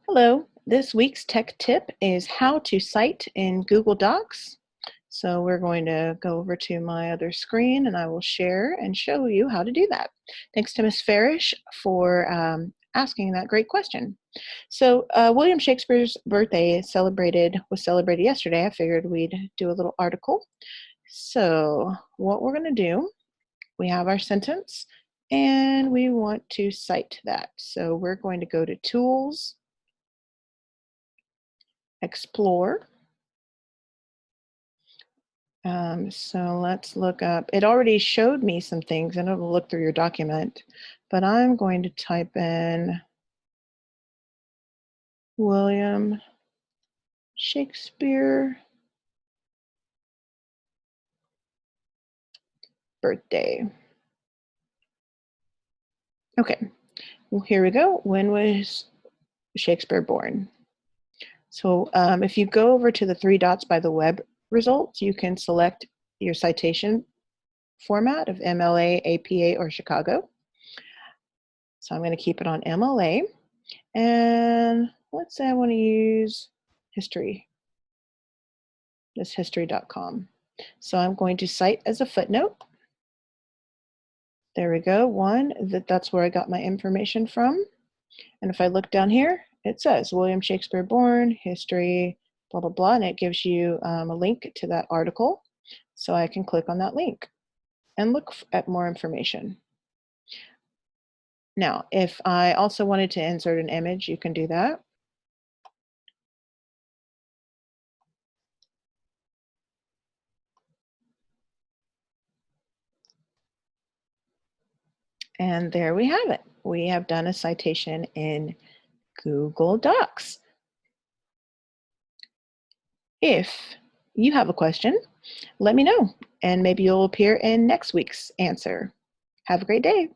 Hello, this week's tech tip is how to cite in Google Docs. So we're going to go over to my other screen and I will share and show you how to do that. Thanks to Ms. Farish for asking that great question. So William Shakespeare's birthday was celebrated yesterday. I figured we'd do a little article. So what we're going to do, we have our sentence and we want to cite that. So we're going to go to Tools, Explore. So let's look up, it already showed me some things and it'll look through your document, but I'm going to type in William Shakespeare birthday. Okay, well, here we go. When was Shakespeare born? So if you go over to the three dots by the web results, you can select your citation format of MLA, APA, or Chicago. So I'm going to keep it on MLA. And let's say I want to use history, this history.com. So I'm going to cite as a footnote. There we go, that's where I got my information from. And if I look down here, it says William Shakespeare born, history, blah, blah, blah, and it gives you a link to that article. So I can click on that link and look at more information. Now, if I also wanted to insert an image, you can do that. And there we have it. We have done a citation in Google Docs. If you have a question, let me know, and maybe you'll appear in next week's answer. Have a great day.